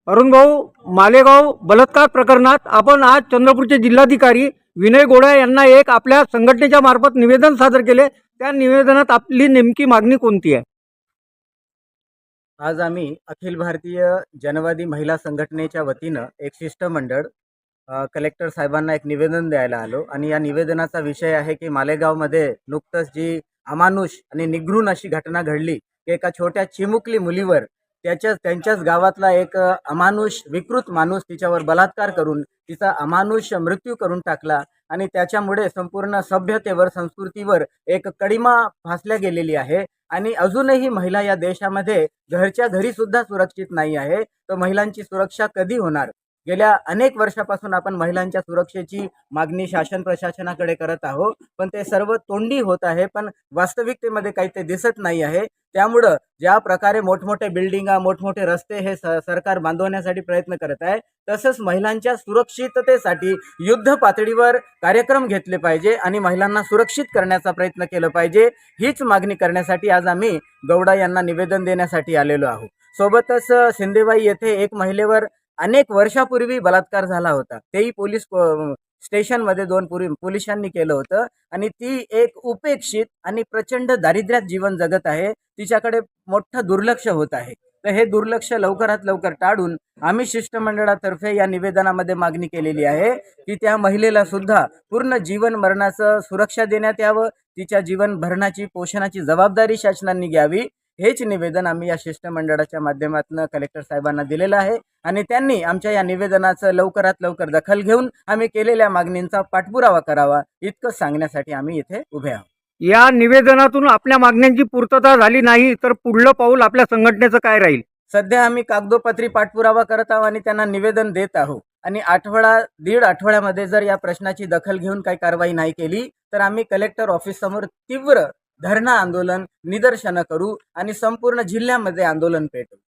अरुण भाऊ, मालेगाव बलात्कार प्रकरणात आपण आज चंद्रपूरचे जिल्हाधिकारी विनय गोडा यांना एक आपल्या संघटनेच्या मार्फत निवेदन सादर केले। त्या निवेदनात आपली नेमकी मागणी कोणती आहे? आज आम्ही अखिल भारतीय जनवादी महिला संघटनेच्या वतीनं एक शिष्टमंडळ कलेक्टर साहेबांना एक निवेदन द्यायला आलो आणि या निवेदनाचा विषय आहे की मालेगावमध्ये नुकतंच जी अमानुष आणि निगृण अशी घटना घडली की एका छोट्या चिमुकली मुलीवर त्यांच्याच गावातला एक अमानुष विकृत माणूस तिच्यावर बलात्कार करून तिचा अमानुष मृत्यू करून टाकला आणि त्याच्यामुळे संपूर्ण सभ्यतेवर संस्कृतीवर एक कडिमा फासल्या गेलेली आहे आणि अजूनही महिला या देशामध्ये घरच्या घरी सुद्धा सुरक्षित नाही आहे। तर महिलांची सुरक्षा कधी होणार? गेल्या अनेक वर्षापासून आपण महिलांच्या सुरक्षेची मागणी शासन प्रशासनाकडे करत आहोत, पण ते सर्व तोंडी होत आहे, पण वास्तविकतेमध्ये काही ते दिसत नाही आहे। त्यामुळं ज्या प्रकारे मोठमोठे बिल्डिंग मोठमोठे रस्ते हे सरकार बांधवण्यासाठी प्रयत्न करत आहे, तसंच महिलांच्या सुरक्षिततेसाठी युद्ध पातळीवर कार्यक्रम घेतले पाहिजे आणि महिलांना सुरक्षित करण्याचा प्रयत्न केला पाहिजे। हीच मागणी करण्यासाठी आज आम्ही गौडा यांना निवेदन देण्यासाठी आलेलो आहोत। सोबतच शिंदेवाई येथे एक महिलेवर अनेक वर्षापूर्वी बलात्कार झाला होता, तेही पोलीस स्टेशनमध्ये दोन पोलिसांनी केलं होतं आणि ती एक उपेक्षित आणि प्रचंड दारिद्र्यात जीवन जगत आहे। तिच्याकडे मोठं दुर्लक्ष होत आहे। तर हे दुर्लक्ष लवकरात लवकर टाळून आम्ही शिष्टमंडळातर्फे या निवेदनामध्ये मागणी केलेली आहे की त्या महिलेला सुद्धा पूर्ण जीवन मरणाचं सुरक्षा देण्यात यावं, तिच्या जीवन भरणाची पोषणाची जबाबदारी शासनाने घ्यावी। हेच निवेदन आम्ही या शिष्टमंडळाच्या माध्यमातून कलेक्टर साहेबांना दिलेलं आहे आणि त्यांनी आमच्या या निवेदनाचं लवकरात लवकर दखल घेऊन आम्ही केलेल्या मागणींचा पाठपुरावा करावा, इतकं सांगण्यासाठी आम्ही इथे उभे आहोत। या निवेदनातून आपल्या मागण्यांची पूर्तता झाली नाही तर पुढलं पाऊल आपल्या संघटनेचं काय राहील? सध्या आम्ही कागदोपत्री पाठपुरावा करत आहोत आणि त्यांना निवेदन देत आहोत आणि दीड आठवड्यामध्ये जर या प्रश्नाची दखल घेऊन काही कारवाई नाही केली तर आम्ही कलेक्टर ऑफिस समोर तीव्र धरणं आंदोलन निदर्शनं करू आणि संपूर्ण जिल्ह्यामध्ये आंदोलन पेटवू।